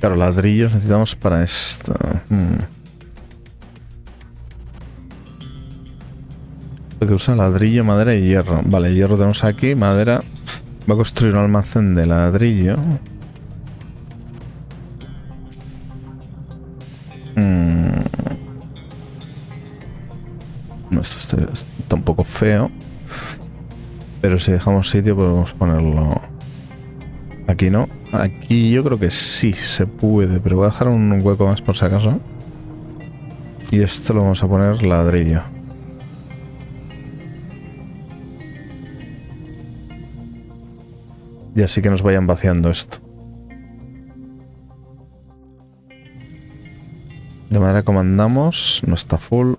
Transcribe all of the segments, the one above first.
Claro, ladrillos necesitamos para esto. Que usa ladrillo, madera y hierro. Vale, hierro tenemos aquí, madera. Voy a construir un almacén de ladrillo. No, esto está un poco feo. Pero si dejamos sitio podemos ponerlo... Aquí no. Aquí yo creo que sí se puede, pero voy a dejar un hueco más por si acaso. Y esto lo vamos a poner ladrillo. Y así que nos vayan vaciando esto. De manera como andamos, no está full.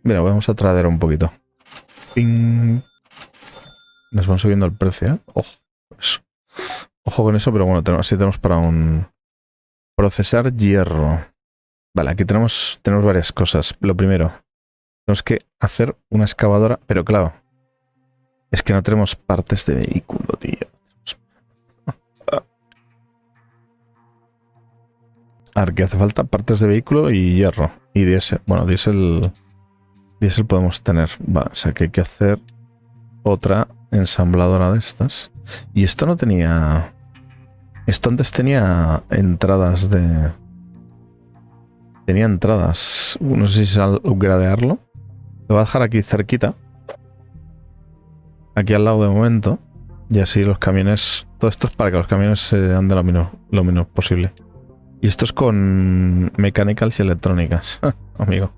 Mira, vamos a traer un poquito. ¡Ping! Nos van subiendo el precio, ¿eh? Ojo, eso. Ojo con eso, pero bueno, así tenemos para un... Procesar hierro. Vale, aquí tenemos varias cosas. Lo primero, tenemos que hacer una excavadora, pero claro, es que no tenemos partes de vehículo, tío. A ver, ¿qué hace falta? Partes de vehículo y hierro. Y diésel. Bueno, diésel podemos tener. Vale, o sea que hay que hacer otra ensambladora de estas. Y esto no tenía... Esto antes tenía entradas de... Tenía entradas. No sé si es al upgradearlo. Lo voy a dejar aquí cerquita. Aquí al lado de momento. Y así los camiones... Todo esto es para que los camiones anden lo menos posible. Y esto es con mecánicas y electrónicas. Amigo.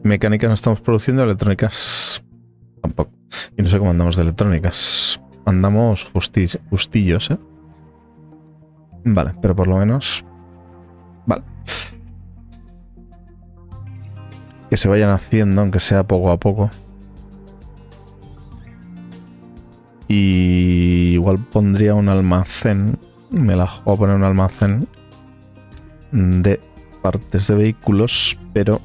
Mecánicas no estamos produciendo, electrónicas tampoco. Y no sé cómo andamos de electrónicas. Andamos justillos, ¿eh? Vale, pero por lo menos... Vale. Que se vayan haciendo, aunque sea poco a poco. Y igual pondría un almacén. Me la juego a poner un almacén de partes de vehículos, pero...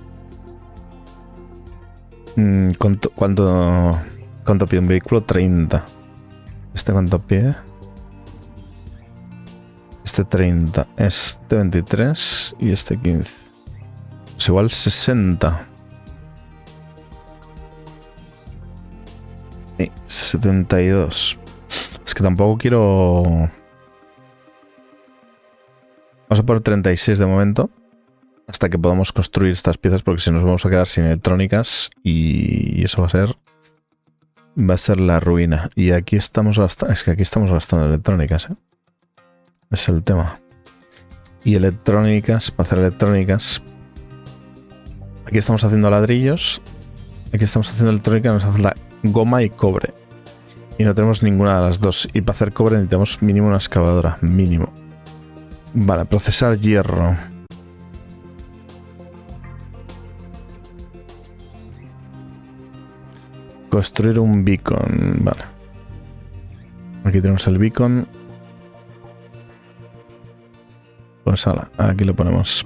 ¿Cuánto pide un vehículo? 30. ¿Este cuánto pide? Este 30. Este 23 y este 15. Pues igual 60. Y 72. Es que tampoco quiero... Vamos a poner 36 de momento. Hasta que podamos construir estas piezas, porque si nos vamos a quedar sin electrónicas y eso va a ser la ruina. Y aquí estamos gastando... Es que aquí estamos gastando electrónicas, ¿eh? Es el tema. Y electrónicas, para hacer electrónicas... Aquí estamos haciendo ladrillos. Aquí estamos haciendo electrónica, nos hace la goma y cobre. Y no tenemos ninguna de las dos. Y para hacer cobre necesitamos mínimo una excavadora. Mínimo. Vale, procesar hierro. Construir un beacon. Vale. Aquí tenemos el beacon. Pues ala, aquí lo ponemos.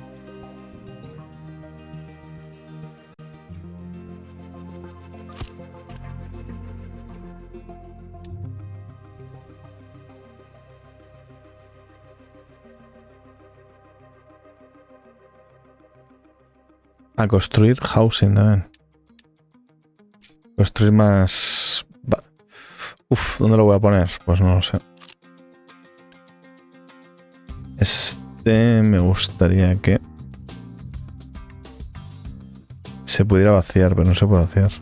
A construir housing también. Construir más... Vale. Uf, ¿dónde lo voy a poner? Pues no lo sé. Este me gustaría que... Se pudiera vaciar, pero no se puede vaciar.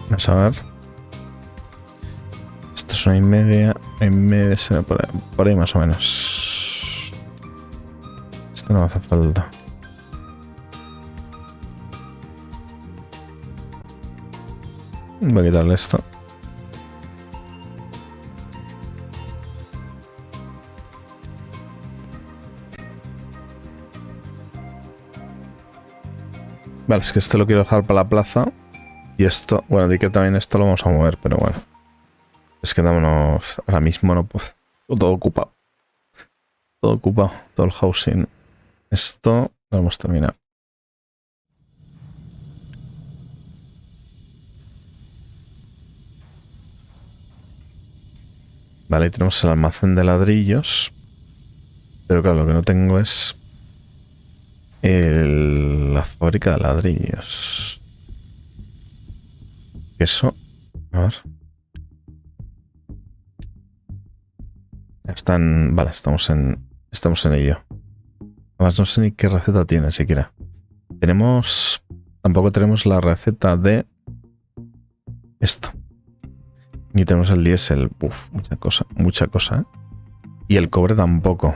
Vamos a ver. Esto es 1,5. 1,5 por ahí más o menos. Esto no hace falta. Voy a quitarle esto. Vale, es que esto lo quiero dejar para la plaza. Y esto, bueno, di que también esto lo vamos a mover, pero bueno. Es que vámonos, ahora mismo no puedo. Todo ocupado. Todo ocupado, todo el housing. Esto lo hemos terminado. Vale, ahí tenemos el almacén de ladrillos. Pero claro, lo que no tengo es la fábrica de ladrillos. Eso, a ver. Están, vale, estamos en ello. Además no sé ni qué receta tiene siquiera. Tampoco tenemos la receta de esto. Ni tenemos el diésel. Uf, mucha cosa, ¿eh? Y el cobre tampoco.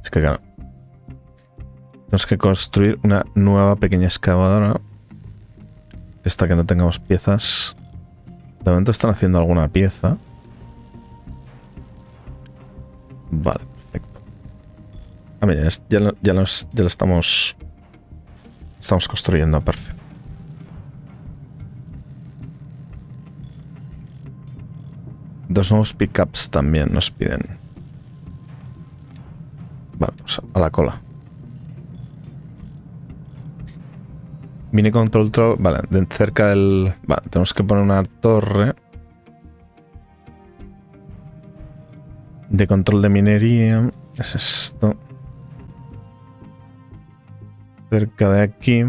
Es que claro. Tenemos que construir una nueva pequeña excavadora. Esta que no tengamos piezas. De momento están haciendo alguna pieza. Vale, perfecto. Ah, mira, ya lo estamos construyendo, perfecto. Dos nuevos pickups también nos piden. Vale, pues a la cola. Mini control, vale, cerca del... Vale, tenemos que poner una torre de control de minería. Es esto. Cerca de aquí.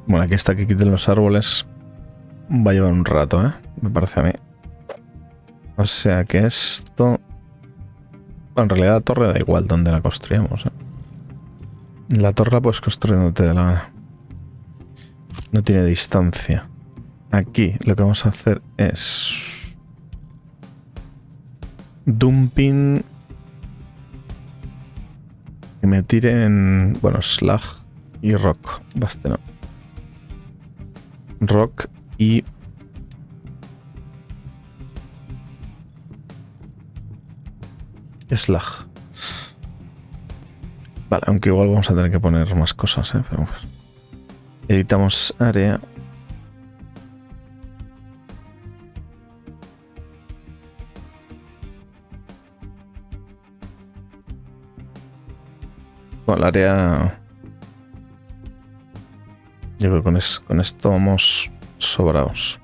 Bueno, aquí está que quiten los árboles. Va a llevar un rato, ¿eh? Me parece a mí. O sea que esto... Bueno, en realidad la torre da igual donde la construyamos, ¿eh? La torre la puedes construir donde te dé la gana. No tiene distancia. Aquí lo que vamos a hacer es... Dumping... Que me tiren... Bueno, slag y rock. Baste, no. Rock y... slag. Vale, aunque igual vamos a tener que poner más cosas, ¿eh? Pero pues. Editamos área. Bueno, el área... Yo creo que con esto vamos sobrados.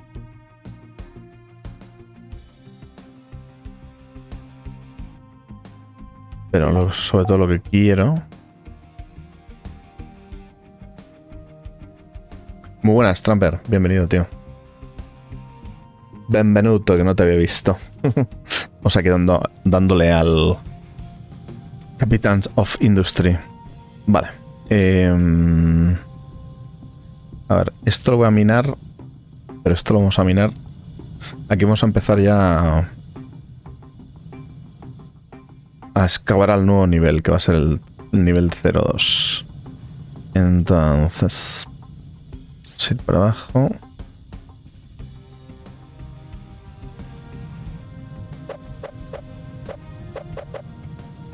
Pero sobre todo lo que quiero... Muy buenas, Tramper. Bienvenido, tío. Benvenuto, que no te había visto. O sea, que dándole al... Captains of Industry. Vale. A ver, esto lo voy a minar. Pero esto lo vamos a minar. Aquí vamos a empezar ya... A excavar al nuevo nivel, que va a ser el nivel 02. Entonces... ir para abajo.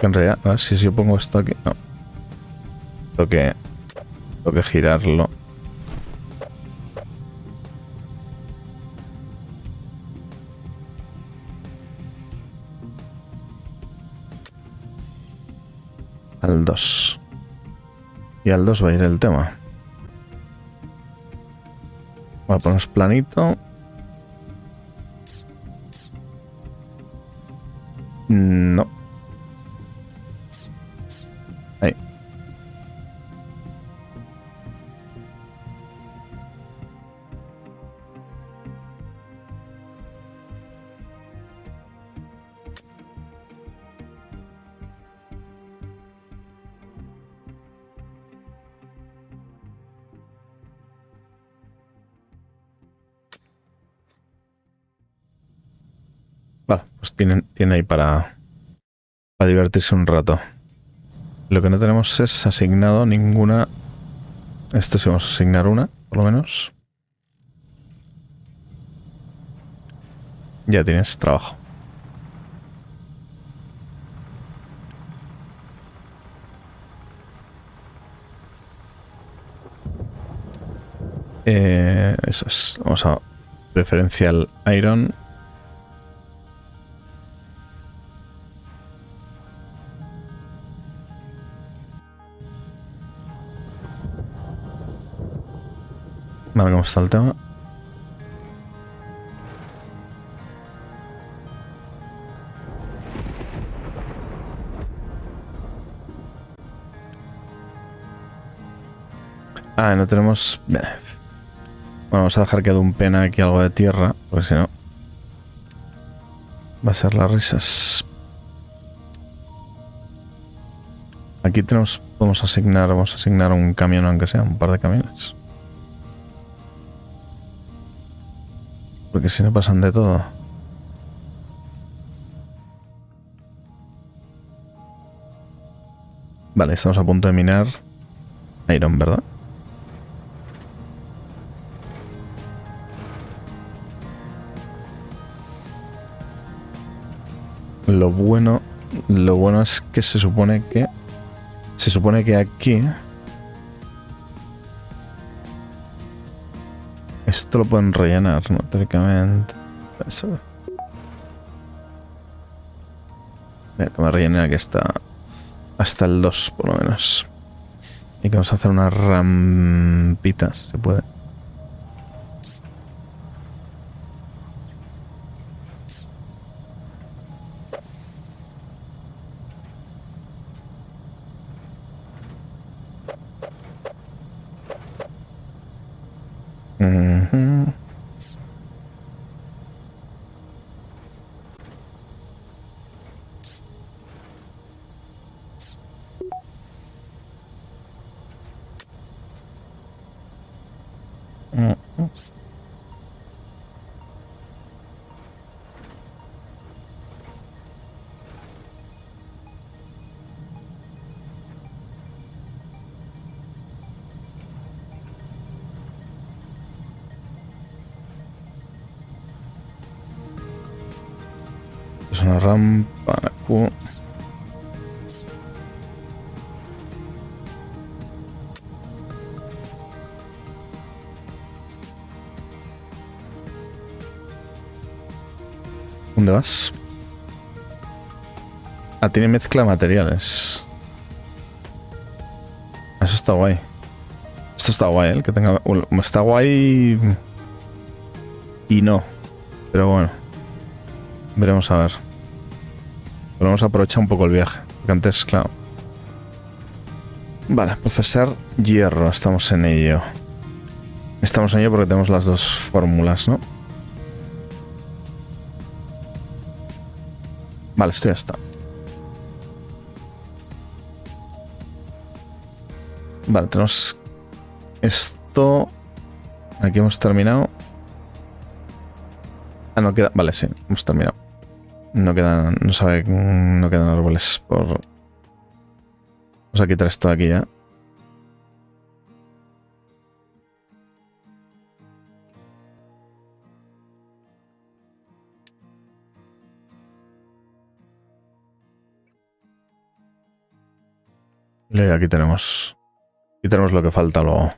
En realidad, a ver si yo pongo esto aquí. No. Tengo que girarlo. Al 2. Y al 2 va a ir el tema. Voy a poner planito. No. Ahí. Vale, pues tiene ahí para divertirse un rato. Lo que no tenemos es asignado ninguna... Esto sí vamos a asignar una, por lo menos. Ya tienes trabajo. Eso es. Vamos a preferencial iron. Vale, ¿cómo está el tema? Ah, no tenemos... Bueno, vamos a dejar que dumpen aquí algo de tierra, porque si no... Va a ser las risas. Aquí tenemos... Vamos a asignar un camión, aunque sea, un par de camiones. Porque si no pasan de todo. Vale, estamos a punto de minar iron, ¿verdad? Lo bueno es que se supone que aquí esto lo pueden rellenar, ¿no? Teóricamente. Eso. Mira, que me rellenen aquí hasta el 2 por lo menos. Y que vamos a hacer unas rampitas, se puede. Es una rampa. ¿Dónde vas? Ah, tiene mezcla de materiales. Eso está guay. Esto está guay, ¿eh? El que tenga... Bueno, está guay... Y no. Pero bueno. Veremos a ver. Pero vamos a aprovechar un poco el viaje. Porque antes, claro. Vale, procesar hierro. Estamos en ello. Estamos en ello porque tenemos las dos fórmulas, ¿no? Vale, esto ya está. Vale, tenemos esto. Aquí hemos terminado. Ah, no queda. Vale, sí, hemos terminado. No quedan. No quedan árboles por. Vamos a quitar esto de aquí ya. Y aquí tenemos. Aquí tenemos lo que falta luego.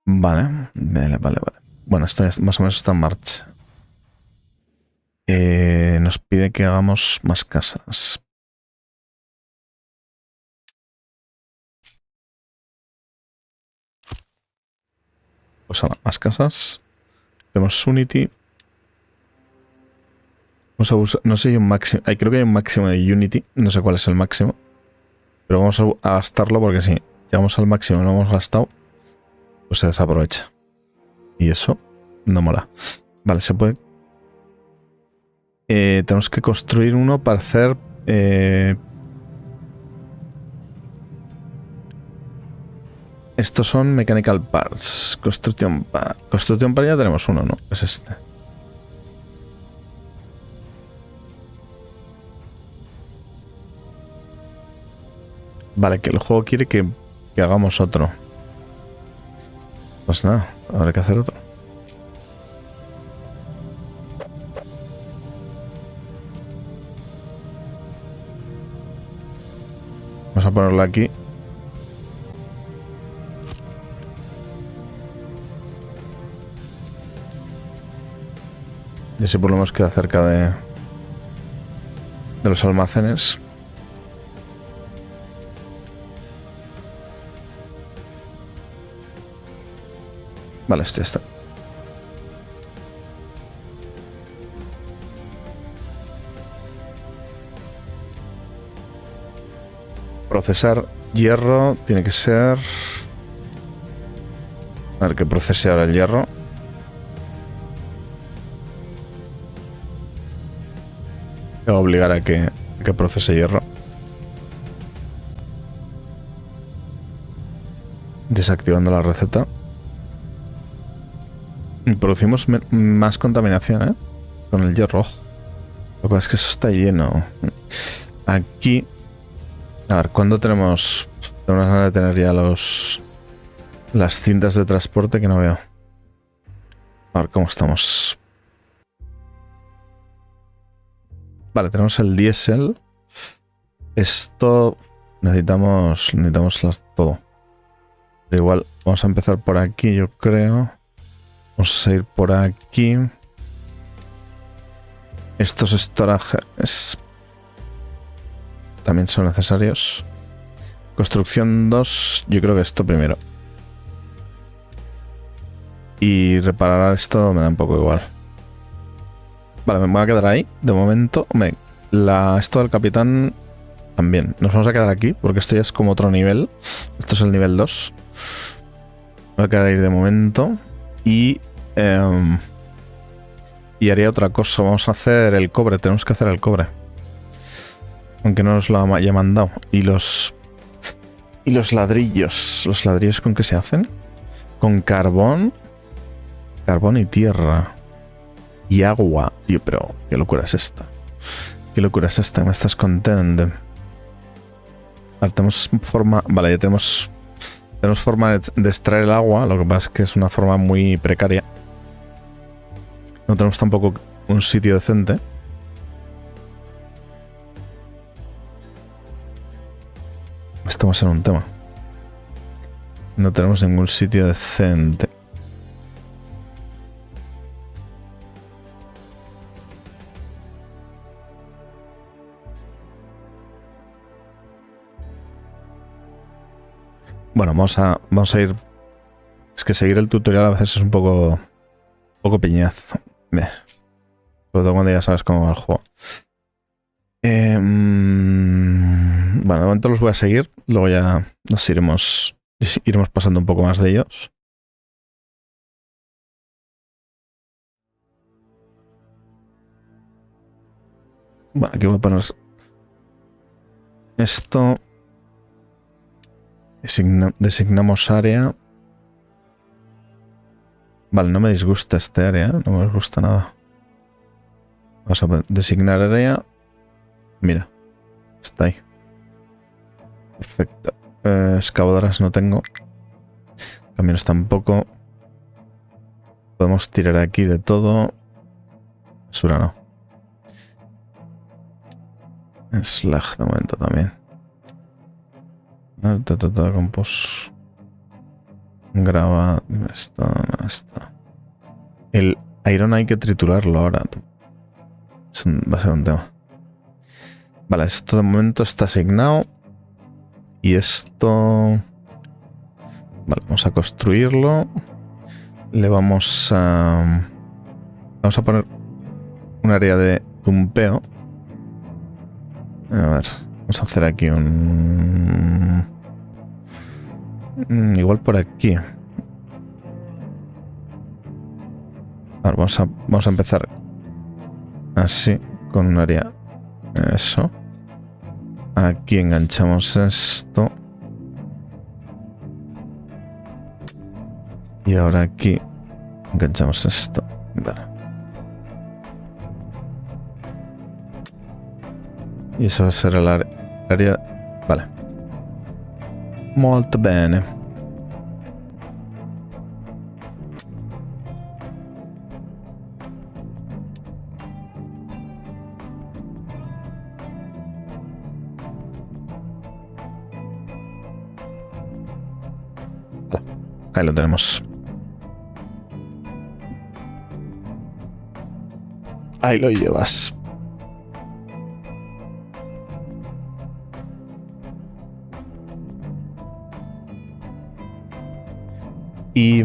Vale, vale. Bueno, esto ya más o menos está en marcha. Nos pide que hagamos más casas. Pues ahora, más casas. Tenemos Unity. Vamos a usar, no sé si hay un máximo. Creo que hay un máximo de Unity. No sé cuál es el máximo. Pero vamos a gastarlo porque si llegamos al máximo y no lo hemos gastado, pues se desaprovecha. Y eso no mola. Vale, se puede. Tenemos que construir uno para hacer. Estos son mechanical parts. Construcción para ya tenemos uno, ¿no? Es este. Vale, que el juego quiere que hagamos otro. Pues nada, habrá que hacer otro. Vamos a ponerlo aquí. Y así por lo menos queda cerca de los almacenes. Vale, esto ya está. Procesar hierro tiene que ser... A ver, que procese ahora el hierro. Voy a obligar a que procese hierro. Desactivando la receta. Y producimos más contaminación, ¿eh? Con el hierro. Lo que pasa es que eso está lleno. Aquí... A ver, ¿cuándo tenemos ganas de tener ya las cintas de transporte que no veo? A ver cómo estamos. Vale, tenemos el diésel. Esto necesitamos todo. Pero igual vamos a empezar por aquí, yo creo. Vamos a ir por aquí. Estos storages también son necesarios. Construcción 2, yo creo que esto primero. Y reparar esto me da un poco igual. Vale, me voy a quedar ahí, de momento. Esto del capitán también. Nos vamos a quedar aquí, porque esto ya es como otro nivel. Esto es el nivel 2. Me voy a quedar ahí de momento. Y haría otra cosa. Vamos a hacer el cobre. Tenemos que hacer el cobre. Aunque no nos lo haya mandado. Y los ladrillos. ¿Los ladrillos con qué se hacen? Con carbón. Carbón y tierra. Y agua. Tío, pero ¿qué locura es esta? ¿Qué locura es esta? ¿Me estás contando? Vale, tenemos forma... Vale, ya tenemos forma de extraer el agua. Lo que pasa es que es una forma muy precaria. No tenemos tampoco un sitio decente. Esto va a ser un tema. No tenemos ningún sitio decente. Bueno, vamos a ir... Es que seguir el tutorial a veces es un poco peñazo. Sobre todo cuando ya sabes cómo va el juego. Bueno, de momento los voy a seguir. Luego ya nos iremos pasando un poco más de ellos. Bueno, aquí voy a poner esto. Designamos área. Vale, no me disgusta este área, no me gusta nada. Vamos a designar área. Mira, está ahí. Perfecto. Excavadoras no tengo. Camiones tampoco. Podemos tirar aquí de todo. Basura no. Slag de momento también. Compost. Grava. Esto. El iron hay que triturarlo ahora. Va a ser un tema. Vale, esto de momento está asignado. Y esto... Vale, vamos a construirlo. Le vamos a... Vamos a poner un área de tumpeo. A ver, vamos a hacer aquí un... Igual por aquí. A ver, vamos a empezar así, con un área. Eso. Aquí enganchamos esto. Y ahora aquí enganchamos esto. Vale. Y eso va a ser el área. Vale. Molto bene. Ahí lo tenemos. Ahí lo llevas. Y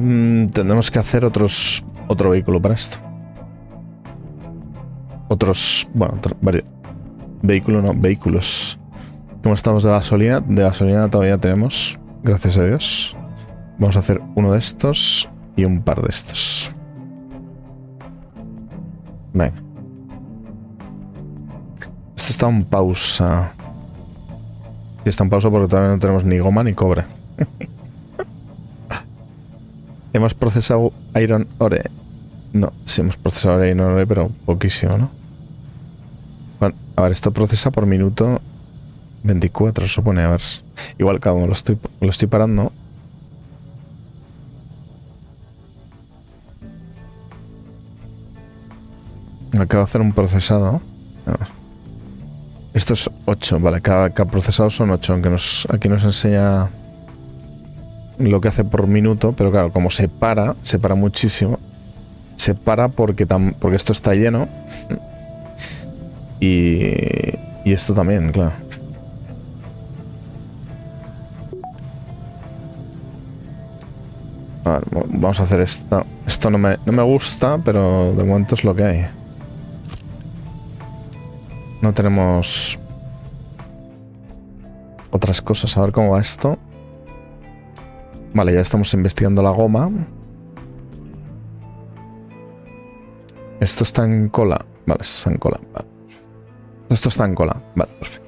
tendremos que hacer otro vehículo para esto. Varios. Vehículos. Como estamos de gasolina todavía tenemos, gracias a Dios. Vamos a hacer uno de estos y un par de estos. Venga. Esto está en pausa. Está en pausa porque todavía no tenemos ni goma ni cobre. ¿Hemos procesado Iron Ore? No, sí hemos procesado Iron Ore, pero poquísimo, ¿no? A ver, esto procesa por minuto 24, supone. A ver. Igual, como lo estoy parando. Acabo de hacer un procesado. A ver. Esto es 8, vale. Cada procesado son 8, aunque aquí nos enseña lo que hace por minuto, pero claro, como se para muchísimo. Se para porque esto está lleno. Y esto también, claro. A ver, vamos a hacer esto. Esto no me gusta, pero de momento es lo que hay. No tenemos otras cosas. A ver cómo va esto. Vale, ya estamos investigando la goma. Esto está en cola. Vale, esto está en cola. Vale. Esto está en cola. Vale, perfecto.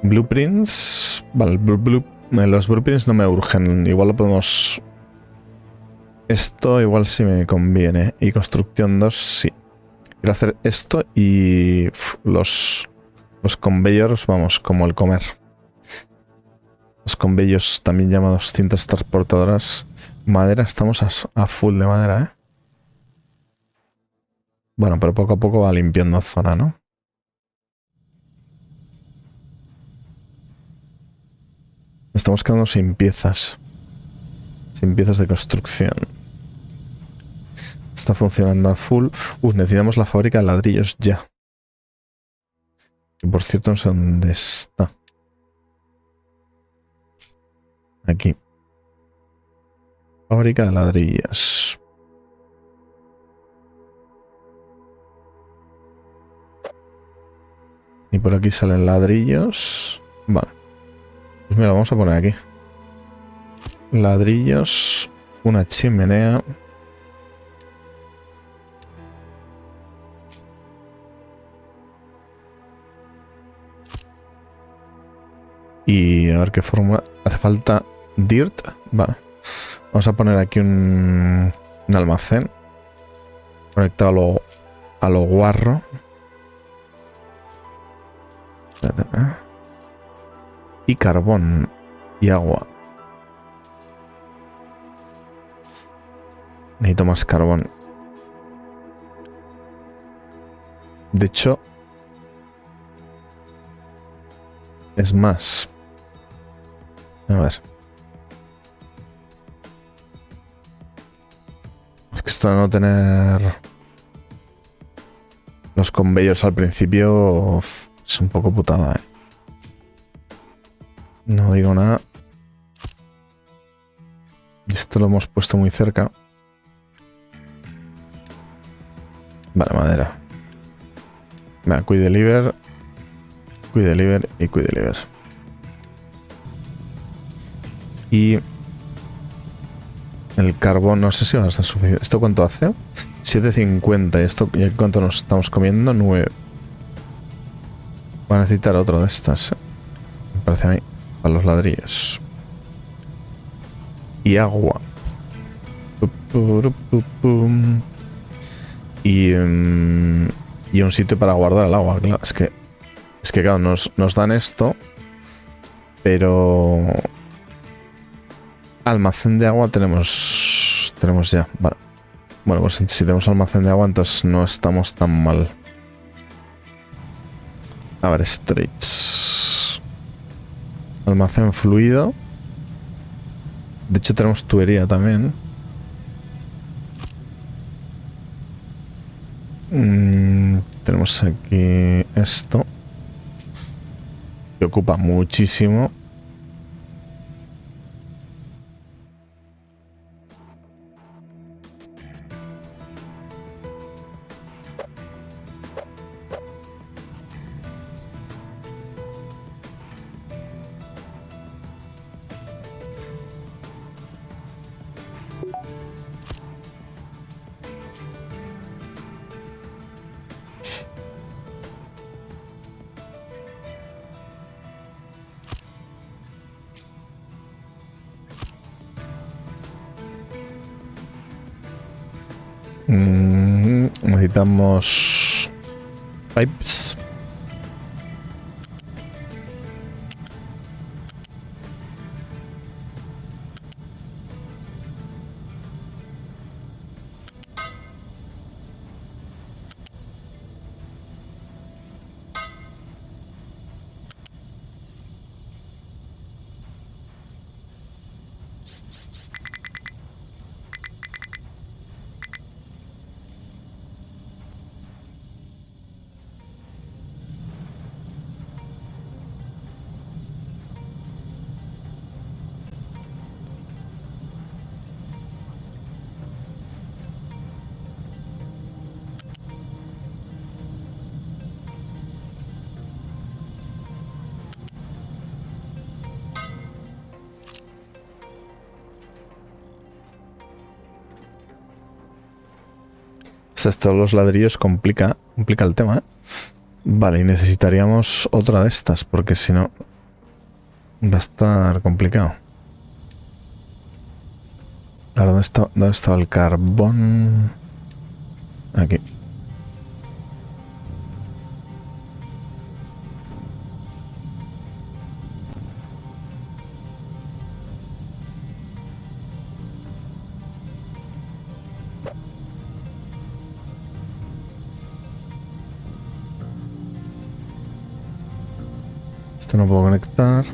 Blueprints. Vale, los blueprints no me urgen. Igual lo podemos... Esto igual sí me conviene. Y construcción 2 sí. Quiero hacer esto y los conveyors, vamos, como el comer. Los conveyors, también llamados cintas transportadoras. Madera, estamos a full de madera, ¿eh? Bueno, pero poco a poco va limpiando zona, ¿no? Estamos quedando sin piezas. Sin piezas de construcción. Está funcionando a full. Necesitamos la fábrica de ladrillos ya. Y por cierto, no sé dónde está. Aquí. Fábrica de ladrillos. Y por aquí salen ladrillos. Vale. Pues mira, vamos a poner aquí. Ladrillos. Una chimenea. Y a ver qué forma. Hace falta dirt. Vale. Vamos a poner aquí un almacén. Conectado a lo guarro. Y carbón. Y agua. Necesito más carbón. De hecho, es más. A ver. Es que esto de no tener los conveyors al principio es un poco putada, ¿eh? No digo nada. Y esto lo hemos puesto muy cerca. Vale, madera. Venga, quick deliver y quick deliver. Y el carbón, no sé si va a estar suficiente. ¿Esto cuánto hace? 7,50. ¿Y esto y cuánto nos estamos comiendo? 9. Voy a necesitar otro de estas, ¿eh? Me parece a mí. Para los ladrillos. Y agua. Y un sitio para guardar el agua, claro. Es que claro, nos dan esto. Pero almacén de agua tenemos ya. Vale. Bueno, pues si tenemos almacén de agua, entonces no estamos tan mal. A ver, storage. Almacén fluido. De hecho tenemos tubería también. Tenemos aquí esto. Que ocupa muchísimo. Necesitamos pipes. Esto de los ladrillos complica el tema, ¿eh? Vale, y necesitaríamos otra de estas, porque si no va a estar complicado. Ahora, ¿dónde está el carbón? Aquí. Esto no puedo conectar.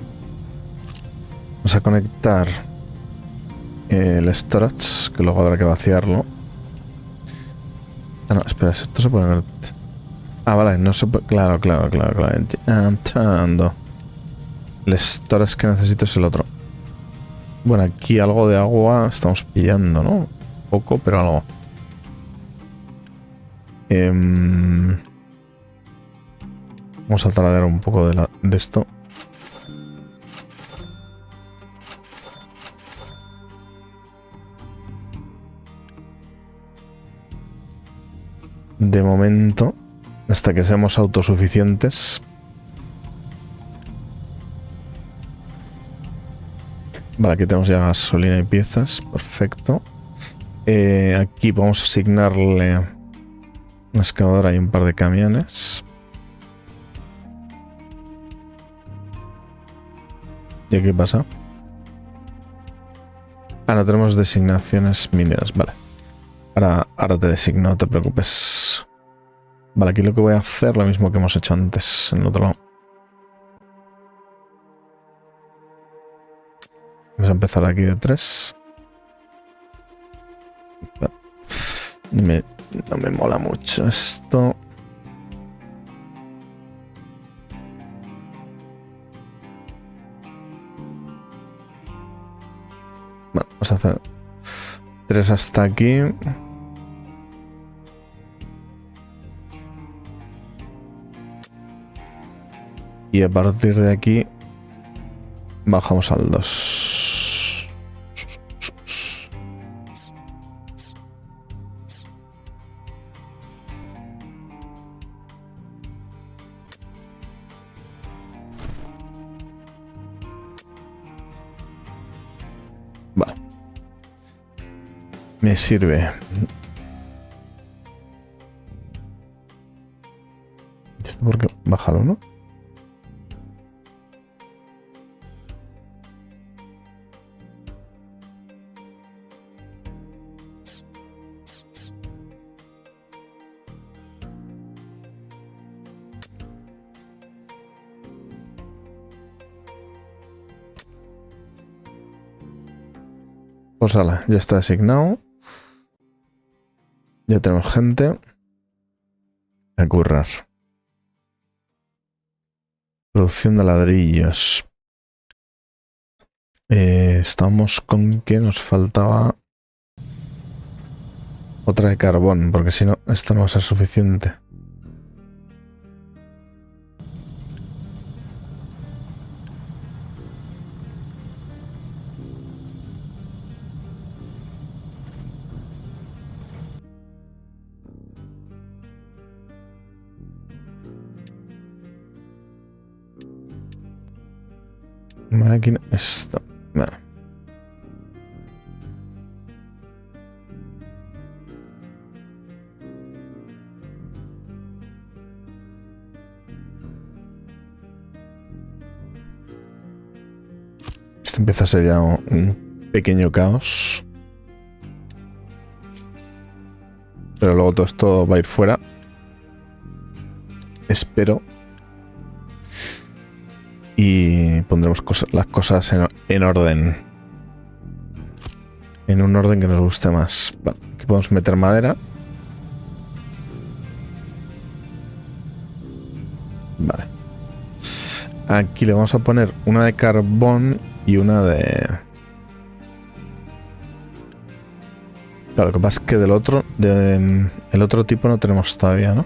Vamos a conectar el storage, que luego habrá que vaciarlo. Ah, no, espera, esto se puede conectar. Ah, vale, no se puede. Claro. Entiendo. El storage que necesito es el otro. Bueno, aquí algo de agua estamos pillando, ¿no? Poco, pero algo. Vamos a traer un poco de esto. De momento, hasta que seamos autosuficientes. Vale, aquí tenemos ya gasolina y piezas. Perfecto. Aquí vamos a asignarle una excavadora y un par de camiones. ¿Y aquí qué pasa? Ah, no tenemos designaciones mineras. Vale. Ahora te designo, no te preocupes. Vale, aquí lo que voy a hacer, lo mismo que hemos hecho antes en el otro lado. Vamos a empezar aquí de 3. No me mola mucho esto. Bueno, vamos a hacer 3 hasta aquí. Y a partir de aquí bajamos al 2. Vale. Me sirve. ¿Por qué? Bájalo, ¿no? Pues ala, ya está asignado. Ya tenemos gente. A currar. Producción de ladrillos. Estamos con que nos faltaba otra de carbón, porque si no, esto no va a ser suficiente. Máquina, esto. Nada. Esto empieza a ser ya un pequeño caos. Pero luego todo esto va a ir fuera. Espero. Y pondremos las cosas en orden. En un orden que nos guste más. Vale, aquí podemos meter madera. Vale. Aquí le vamos a poner una de carbón y una de... Claro, lo que pasa es que del otro... el otro tipo no tenemos todavía, ¿no?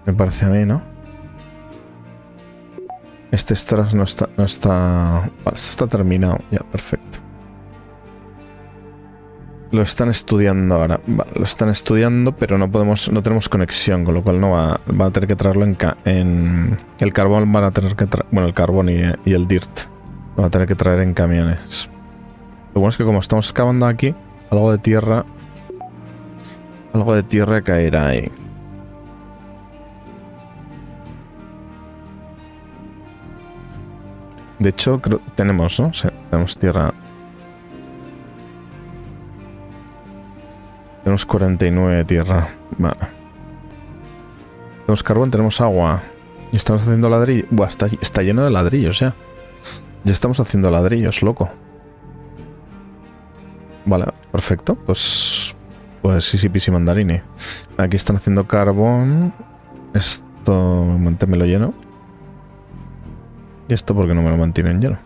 Me parece a mí, ¿no? Este strass no está... Vale, esto está terminado. Ya, perfecto. Lo están estudiando ahora. Vale, lo están estudiando, pero no tenemos conexión, con lo cual no va a tener que traerlo en el carbón van a tener que traer... Bueno, el carbón y el dirt. Lo van a tener que traer en camiones. Lo bueno es que como estamos excavando aquí, algo de tierra caerá ahí. De hecho, creo tenemos, ¿no? Sí, tenemos tierra. Tenemos 49 de tierra. Vale. Tenemos carbón, tenemos agua. Y estamos haciendo ladrillos. Buah, está lleno de ladrillos ya. Ya estamos haciendo ladrillos, loco. Vale, perfecto. Pues sí, pisi mandarini. Aquí están haciendo carbón. Esto, manténmelo lleno. ¿Y esto por qué no me lo mantienen lleno?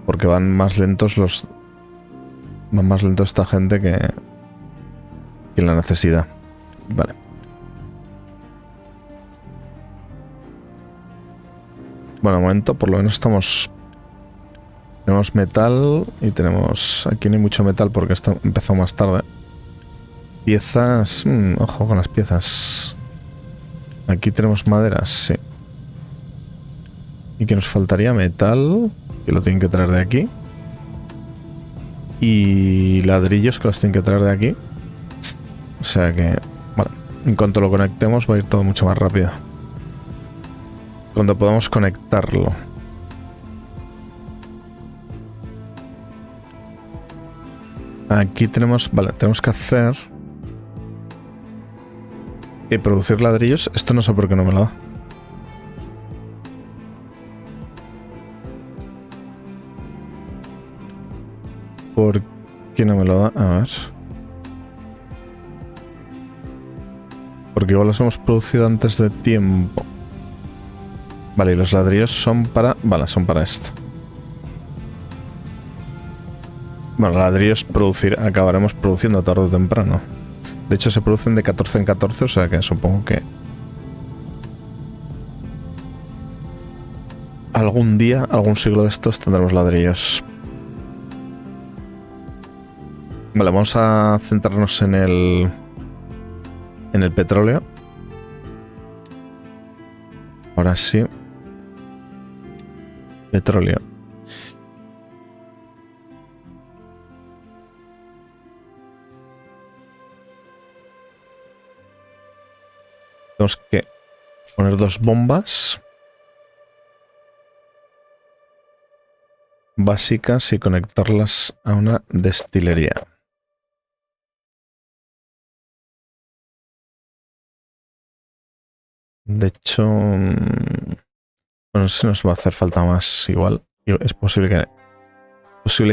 Porque van más lentos van más lentos esta gente que la necesidad. Vale. Bueno, de momento por lo menos tenemos metal y tenemos... Aquí no hay mucho metal porque esto empezó más tarde. Piezas... ojo con las piezas. Aquí tenemos maderas, sí. Y que nos faltaría metal, que lo tienen que traer de aquí. Y ladrillos que los tienen que traer de aquí. O sea que... Vale. En cuanto lo conectemos va a ir todo mucho más rápido. Cuando podamos conectarlo. Aquí tenemos... Vale, tenemos que hacer... Y producir ladrillos. Esto no sé por qué no me lo da. ¿Por qué no me lo da? A ver. Porque igual los hemos producido antes de tiempo. Vale, y los ladrillos son para... Vale, son para esto. Bueno, ladrillos acabaremos produciendo tarde o temprano. De hecho, se producen de 14 en 14, o sea que supongo que... Algún día, algún siglo de estos tendremos ladrillos. Vale, vamos a centrarnos en el petróleo. Ahora sí. Petróleo. Tenemos que poner 2 bombas básicas y conectarlas a una destilería. De hecho, bueno, se nos va a hacer falta más igual. Y es posible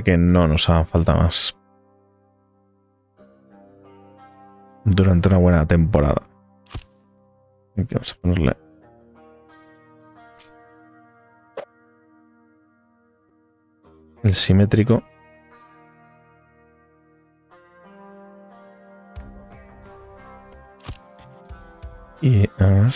que no nos haga falta más durante una buena temporada. Aquí vamos a ponerle el simétrico. Y a ver.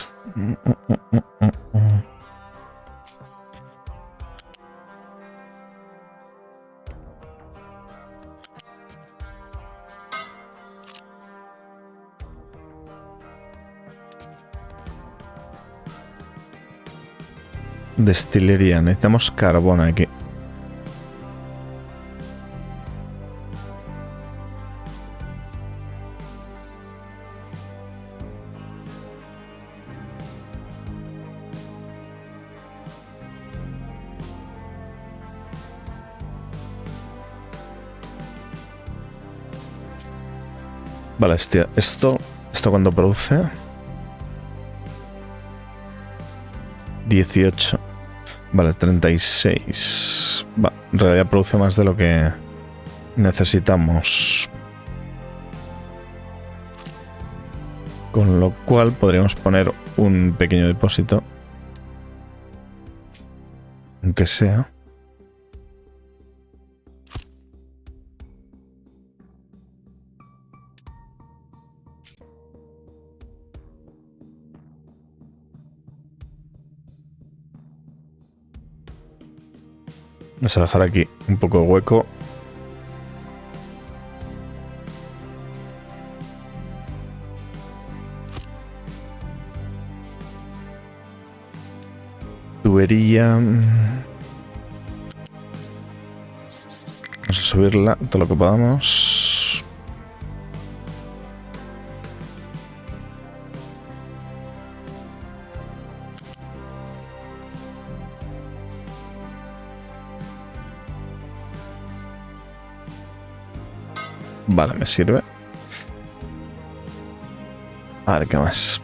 Destilería, necesitamos carbón aquí. Vale, hostia, esto cuando produce 18. Vale, 36. Va, en realidad produce más de lo que necesitamos. Con lo cual podríamos poner un pequeño depósito. Aunque sea. Vamos a dejar aquí un poco de hueco. Tubería. Vamos a subirla todo lo que podamos. Vale, me sirve. A ver, ¿qué más?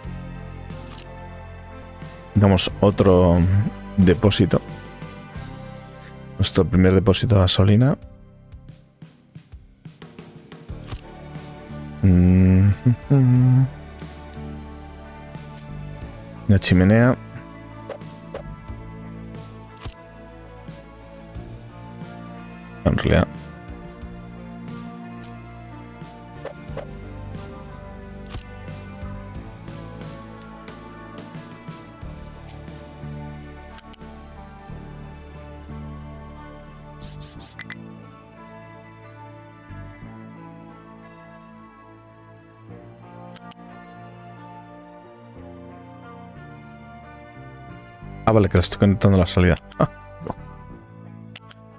Damos otro depósito. Nuestro primer depósito de gasolina. Una chimenea. En realidad. Ah, vale, que le estoy conectando la salida. Ah, no.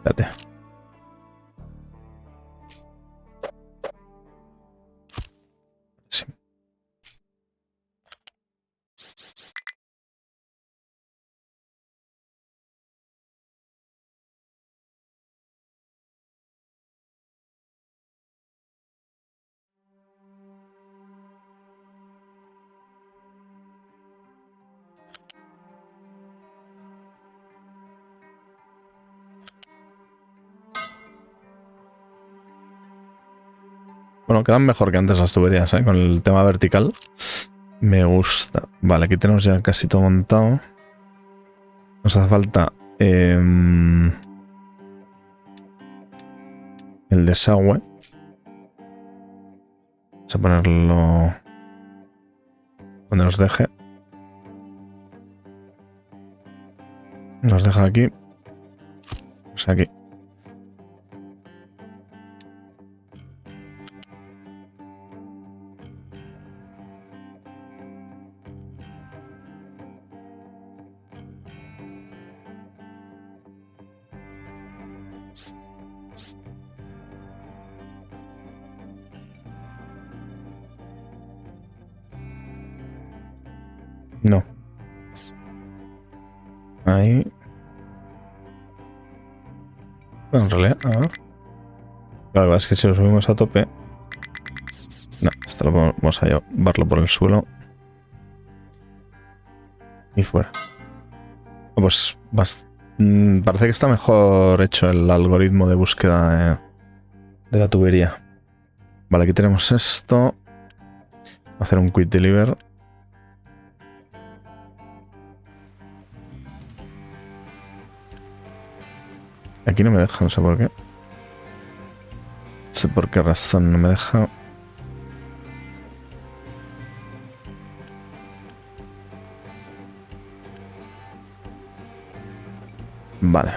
Espérate. Sí. Bueno, quedan mejor que antes las tuberías, ¿eh? Con el tema vertical. Me gusta. Vale, aquí tenemos ya casi todo montado. Nos hace falta el desagüe. Vamos a ponerlo donde nos deje. Nos deja aquí. Pues aquí. No. Ahí. Bueno, en realidad, a ver. La verdad es que si lo subimos a tope. No, esto lo vamos a llevarlo por el suelo. Y fuera. Pues Parece que está mejor hecho el algoritmo de búsqueda de la tubería. Vale, aquí tenemos esto. Hacer un quick deliver. Aquí no me deja, no sé por qué. No sé por qué razón no me deja. Vale.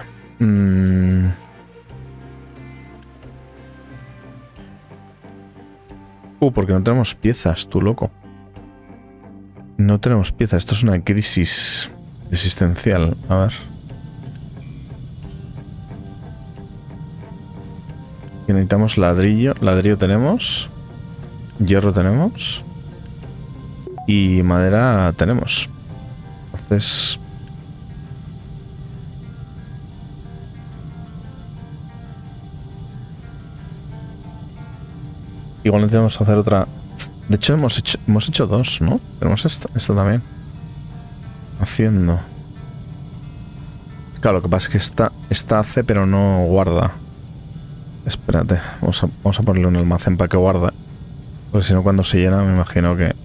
Porque no tenemos piezas, tú loco. No tenemos piezas. Esto es una crisis existencial. A ver. Y necesitamos ladrillo. Ladrillo tenemos. Hierro tenemos. Y madera tenemos. Entonces... igual no tenemos que hacer otra... De hecho, hemos hecho dos, ¿no? Tenemos esta también. Haciendo. Claro, lo que pasa es que esta hace, pero no guarda. Espérate, vamos a ponerle un almacén para que guarde. Porque si no, cuando se llena, me imagino que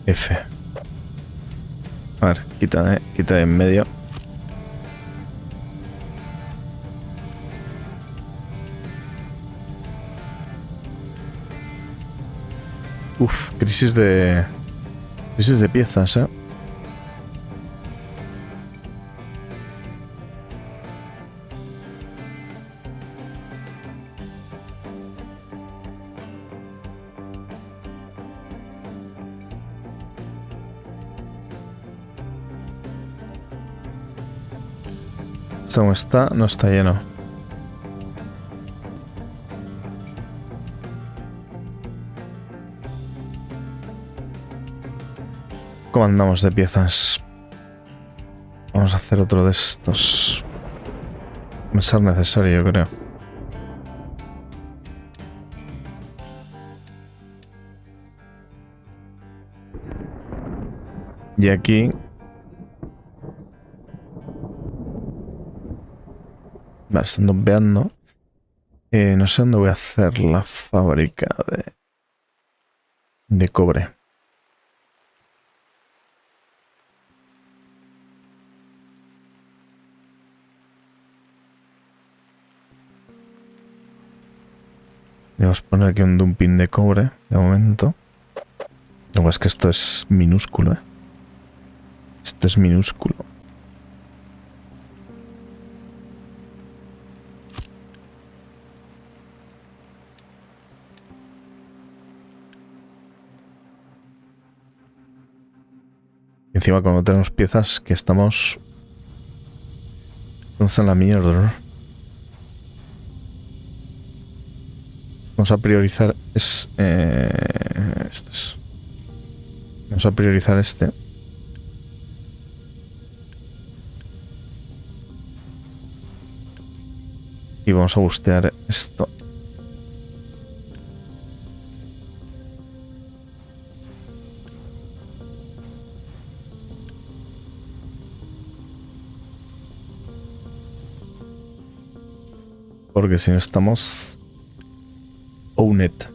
F. A ver, quita de en medio. Uf, crisis de piezas, ¿eh? Como está, no está lleno. ¿Cómo andamos de piezas? Vamos a hacer otro de estos. Va a ser necesario, yo creo. Y aquí... vale, están dumpeando. No sé dónde voy a hacer la fábrica de cobre. Vamos a poner aquí un dumping de cobre, de momento. Luego es que esto es minúsculo, ¿eh? Esto es minúsculo. Y encima cuando tenemos piezas que estamos... entonces en la mierda. Vamos a priorizar vamos a priorizar este. Y vamos a bustear esto. Porque si no estamos... own it.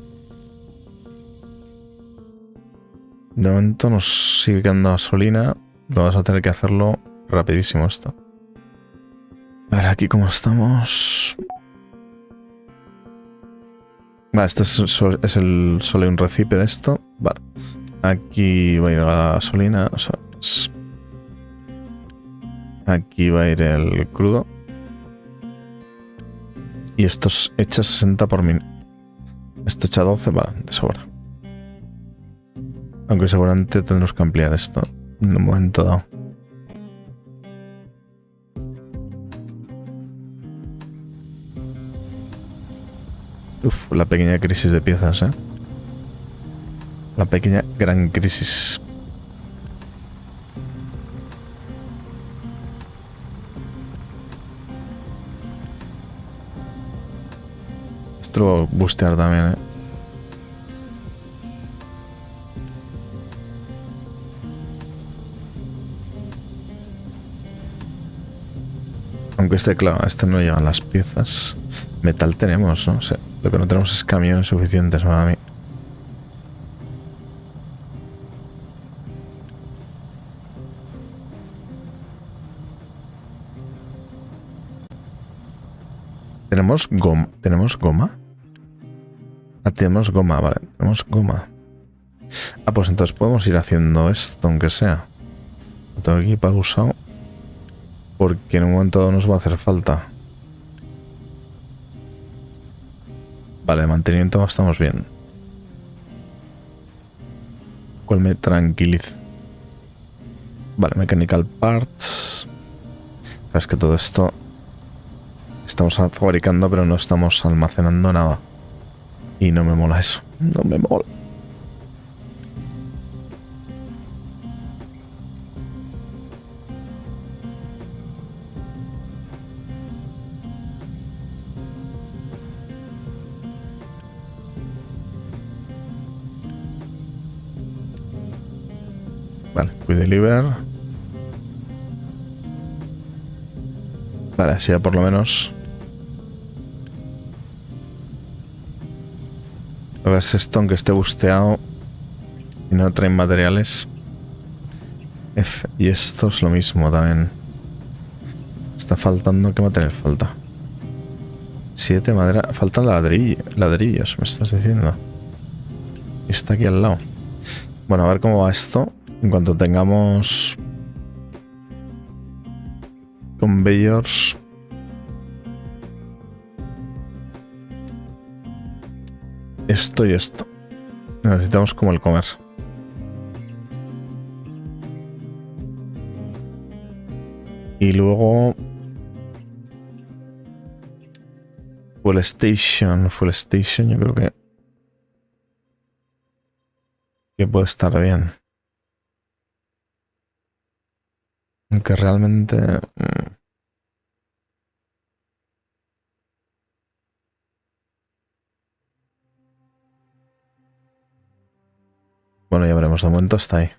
De momento nos sigue quedando gasolina. Vamos a tener que hacerlo rapidísimo esto. A ver, aquí cómo estamos. Vale, este es solo un recipe de esto. Vale. Aquí va a ir la gasolina. O sea, aquí va a ir el crudo. Y esto echa 60 por minuto. Esto echa 12, vale, de sobra. Aunque seguramente tendremos que ampliar esto en un momento dado. Uf, la pequeña crisis de piezas, ¿eh? La pequeña gran crisis. Esto lo voy a bustear también, ¿eh? Aunque este, claro, a este no llevan las piezas. Metal tenemos, ¿no? O sea, lo que no tenemos es camiones suficientes para mí. ¿Tenemos goma? ¿Tenemos goma? Ah, tenemos goma, vale. Tenemos goma. Ah, pues entonces podemos ir haciendo esto, aunque sea. Lo tengo aquí pausado. Porque en un momento dado nos va a hacer falta. Vale, de mantenimiento estamos bien. Cual me tranquiliza. Vale, mechanical parts. Es que todo esto estamos fabricando, pero no estamos almacenando nada. Y no me mola eso. No me mola. Vale, we deliver. Vale, así ya por lo menos. A ver si esto, aunque esté busteado y no traen materiales. F. Y esto es lo mismo también. Está faltando. ¿Qué material falta? 7 madera. Faltan ladrillos, me estás diciendo. Y está aquí al lado. Bueno, a ver cómo va esto. En cuanto tengamos conveyors. Esto y esto. Necesitamos como el comer. Y luego Fuel Station, yo creo que puede estar bien. Aunque realmente bueno, ya veremos, de momento está ahí.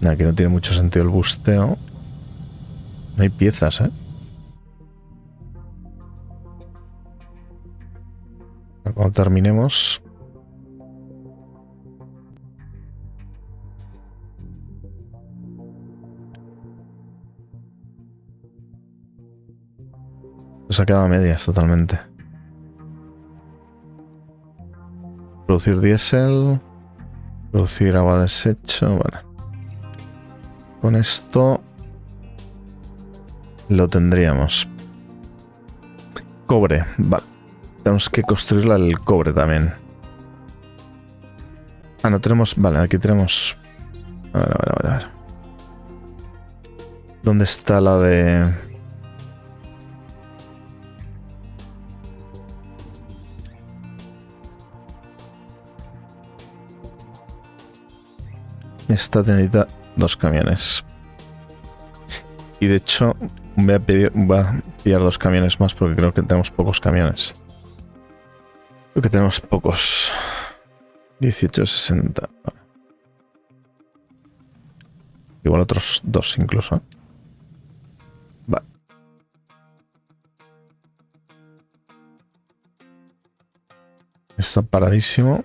Aquí no tiene mucho sentido el busteo. No hay piezas, ¿eh? Cuando terminemos. Se ha quedado a medias totalmente. Producir diésel. Producir agua desecho. Bueno. Con esto lo tendríamos. Cobre. Vale. Tenemos que construirla el cobre también. Ah, no tenemos... Vale, aquí tenemos... A ver. ¿Dónde está la de...? Esta necesita 2 camiones. Y de hecho voy a pillar 2 camiones más porque creo que tenemos pocos camiones. Creo que tenemos pocos. 1860. Igual otros 2 incluso. Vale. Está paradísimo.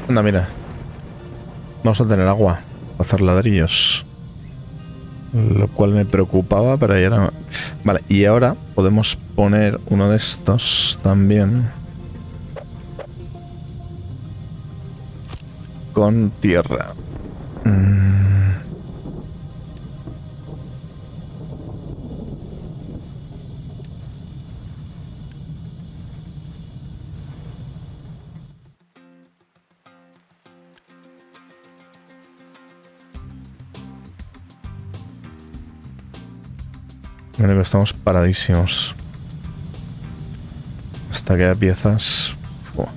Anda, mira. Vamos a tener agua para hacer ladrillos. Lo cual me preocupaba, pero ya no. Vale, y ahora podemos poner uno de estos también. Con tierra. Creo que estamos paradísimos. Hasta que haya piezas. Fua.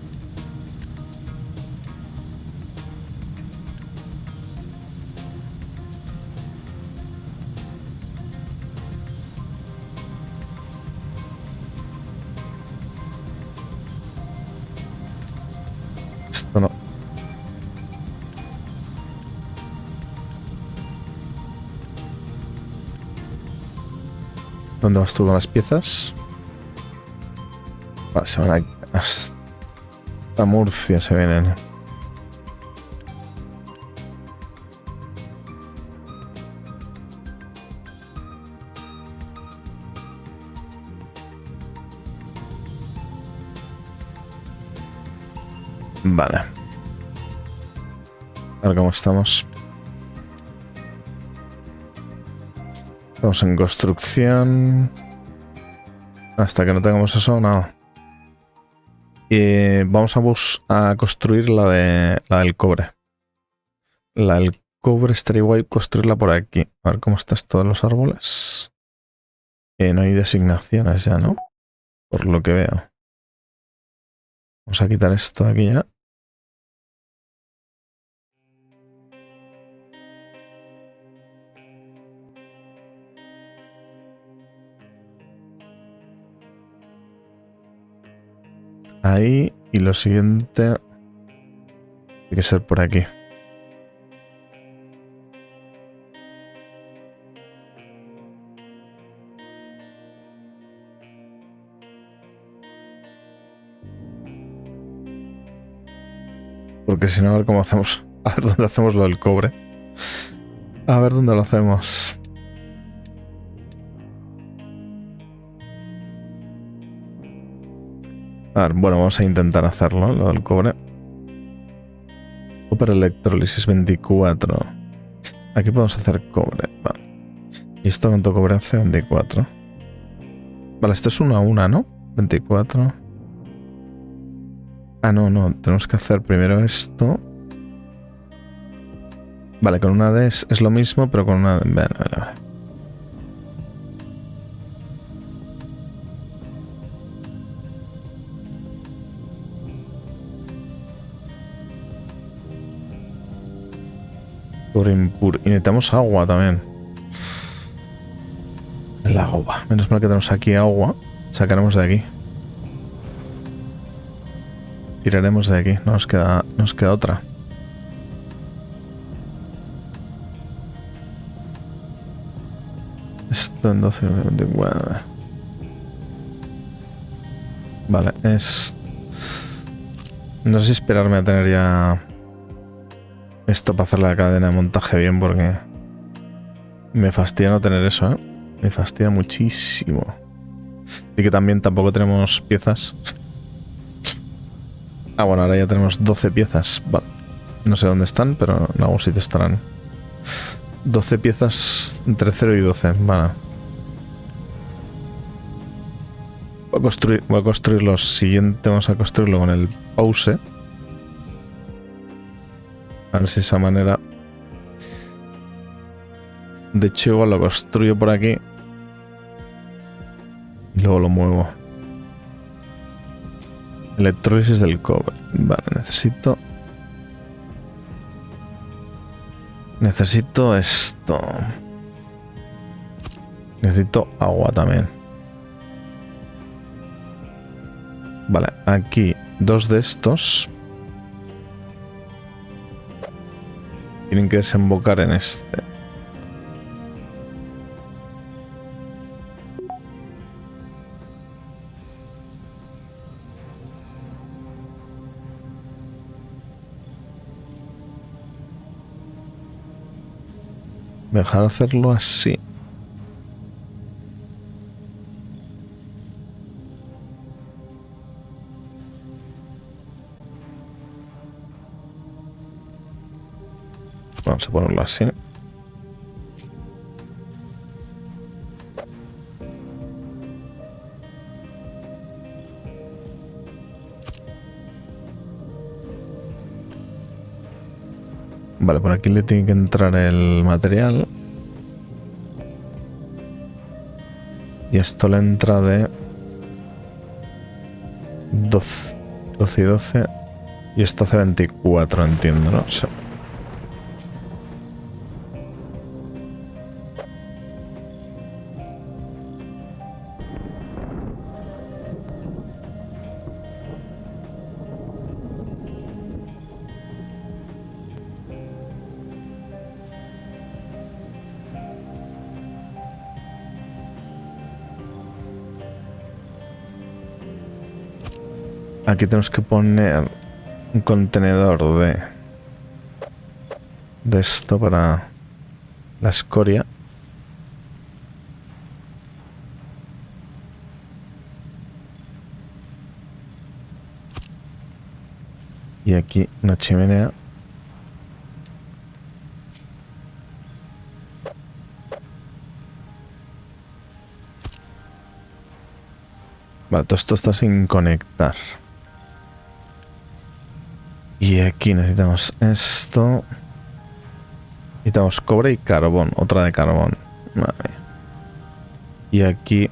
Esto no. ¿Dónde vas tú con las piezas? Vale, se van hasta Murcia, se vienen. Vale. A ver cómo estamos. Estamos en construcción. Hasta que no tengamos eso, nada. Vamos a construir la del cobre. La del cobre estaría guay construirla por aquí. A ver cómo está esto de los árboles. No hay designaciones ya, ¿no? Por lo que veo. Vamos a quitar esto de aquí ya. Ahí. Y lo siguiente... Tiene que ser por aquí. Porque si no, a ver cómo hacemos. A ver dónde hacemos lo del cobre. A ver dónde lo hacemos. A ver, bueno, vamos a intentar hacerlo, lo del cobre. Copper electrólisis 24. Aquí podemos hacer cobre. Vale. ¿Y esto cuánto cobre hace? 24. Vale, esto es 1 a 1, ¿no? 24. Ah, no. Tenemos que hacer primero esto. Vale, con una D es lo mismo, pero con una D... Vale. Cobre impuro. Y necesitamos agua también. El agua. Menos mal que tenemos aquí agua. Sacaremos de aquí. Tiraremos de aquí. No nos queda otra. Esto en 12, 24. Vale, es... No sé si esperarme a tener ya esto para hacer la cadena de montaje bien, porque me fastidia no tener eso, ¿eh? Me fastidia muchísimo. Y que también tampoco tenemos piezas. Ah, bueno, ahora ya tenemos 12 piezas. Vale. No sé dónde están, pero en algún sitio estarán. 12 piezas entre 0 y 12. Vale. Voy a construir lo siguiente. Vamos a construirlo con el pause. A ver si esa manera... De hecho, igual lo construyo por aquí. Y luego lo muevo. Electrólisis del cobre. Vale, necesito esto. Necesito agua también. Vale, aquí 2 de estos. Tienen que desembocar en este. Dejar hacerlo así. Vamos a ponerlo así. Vale, por aquí le tiene que entrar el material. Y esto le entra de 12, 12 y 12. Y esto hace 24, entiendo, ¿no? Sí. Aquí tenemos que poner un contenedor de esto para la escoria. Y aquí una chimenea. Vale, todo esto está sin conectar. Y aquí necesitamos esto. Necesitamos cobre y carbón. Otra de carbón. Vale. Y aquí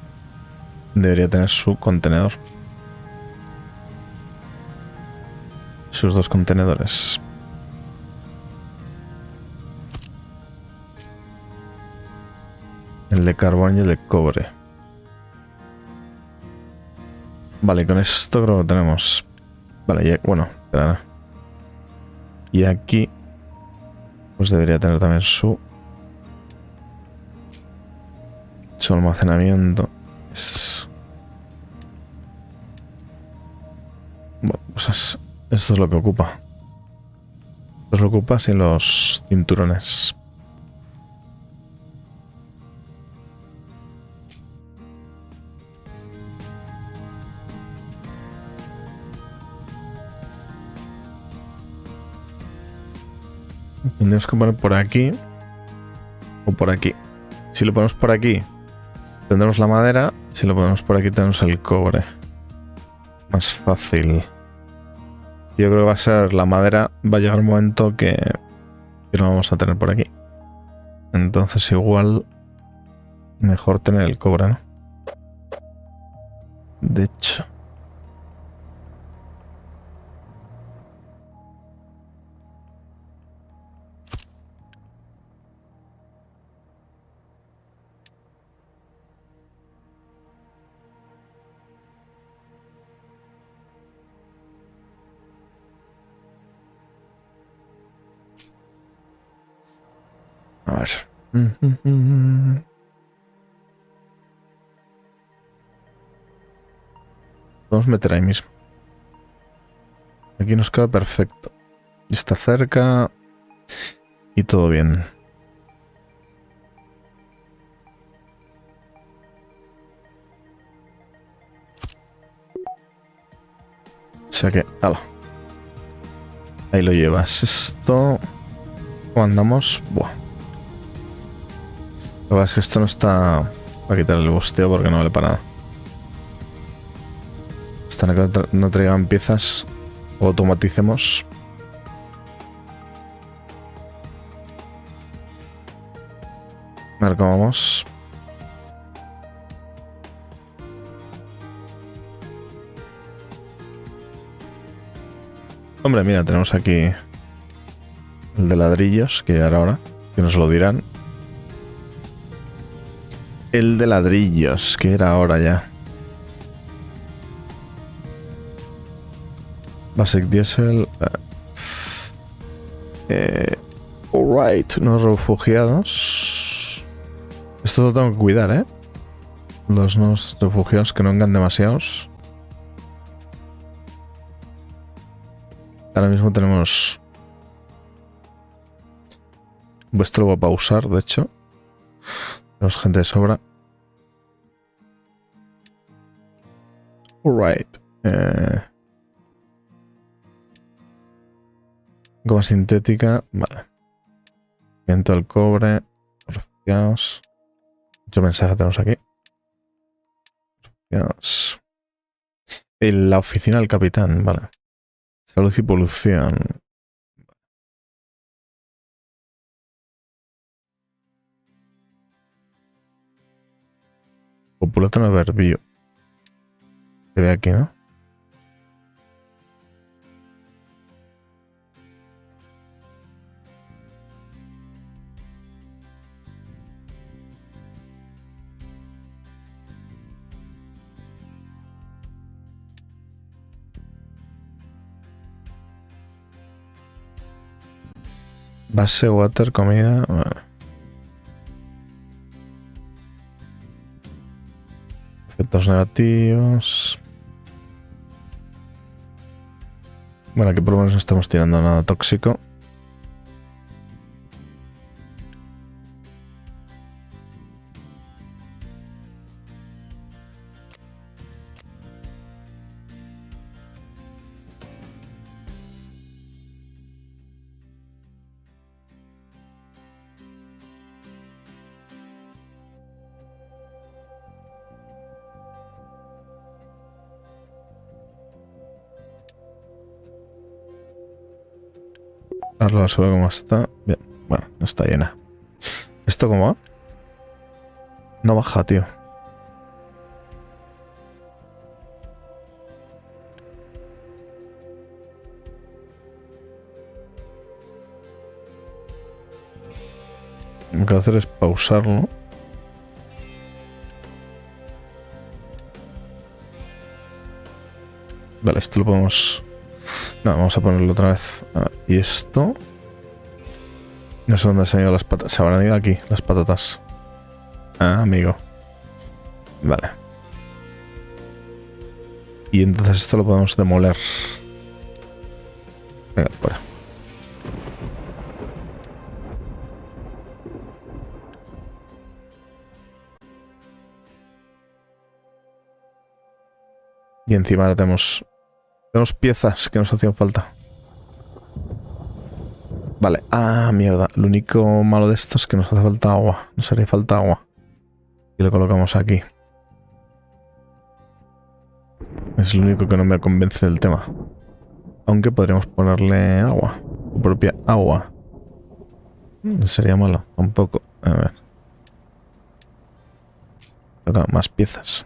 debería tener su contenedor. Sus dos contenedores. El de carbón y el de cobre. Vale, con esto creo que lo tenemos. Vale, ya, bueno, espera. Y aquí pues debería tener también su almacenamiento. Bueno, pues esto es lo que ocupa. Esto es lo que ocupa sin los cinturones. Tendríamos que poner por aquí o por aquí. Si lo ponemos por aquí, tendremos la madera. Si lo ponemos por aquí, tenemos el cobre. Más fácil. Yo creo que va a ser la madera. Va a llegar un momento que no vamos a tener por aquí. Entonces igual mejor tener el cobre, ¿no? De hecho. A ver. Podemos meter ahí mismo. Aquí nos queda perfecto. Está cerca. Y todo bien. O sea que, ala. Ahí lo llevas. Esto... ¿Cómo andamos? Buah. Lo que pasa es que esto no está... Para quitar el bosteo porque no vale para nada. Hasta que no traigan piezas o automaticemos. A ver cómo vamos. Hombre, mira, tenemos aquí el de ladrillos, que ahora, que nos lo dirán. El de ladrillos, que era ahora ya. Basic Diesel. Alright, unos refugiados. Esto lo tengo que cuidar, ¿eh? Los nuevos refugiados que no vengan demasiados. Ahora mismo tenemos... Vuestro va a pausar, de hecho. Tenemos gente de sobra. Alright. Goma sintética. Vale. Viento del cobre. Refugiados. Mucho mensaje tenemos aquí. Refugiados. En la oficina del capitán. Vale. Salud y polución. Populato no verbio. Se ve aquí, ¿no? Base, water, comida. Bueno. Efectos negativos. Bueno, aquí por lo menos no estamos tirando nada tóxico. Ahora la basura como está. Bien, bueno, no está llena. ¿Esto cómo va? No baja, tío. Lo que voy a hacer es pausarlo. Vale, esto lo podemos... No, vamos a ponerlo otra vez. Y esto... No sé dónde se han ido las patatas. Se habrán ido aquí, las patatas. Ah, amigo. Vale. Y entonces esto lo podemos demoler. Venga, fuera. Y encima ahora tenemos piezas que nos hacían falta. Vale. Ah, mierda. Lo único malo de esto es que nos hace falta agua. Nos haría falta agua. Y lo colocamos aquí. Es lo único que no me convence del tema. Aunque podríamos ponerle agua. Su propia agua. No sería malo. Tampoco. A ver. Ahora, más piezas.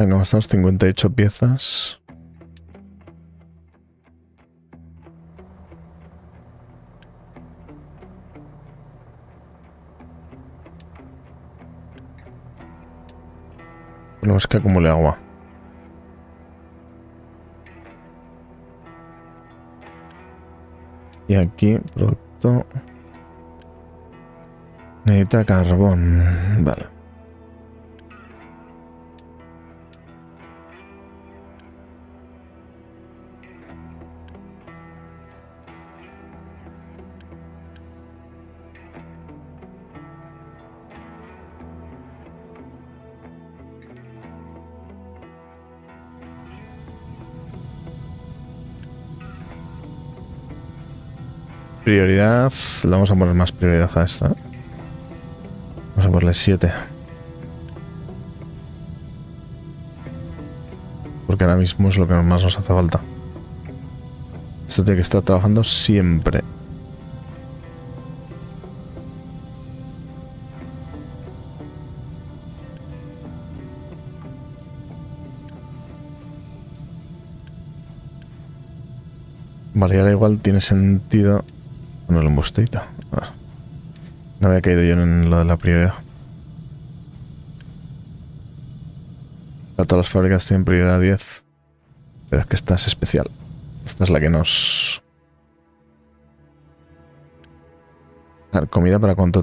Nos gastamos 58 piezas. Tenemos que acumule agua. Y aquí, producto. Necesita carbón. Vale. Prioridad. Le vamos a poner más prioridad a esta. Vamos a ponerle 7. Porque ahora mismo es lo que más nos hace falta. Esto tiene que estar trabajando siempre. Vale, y ahora igual tiene sentido poner el embustito. No había caído yo en lo de la prioridad. Todas las fábricas tienen prioridad 10. Pero es que esta es especial. Esta es la que nos... A ver, comida para cuánto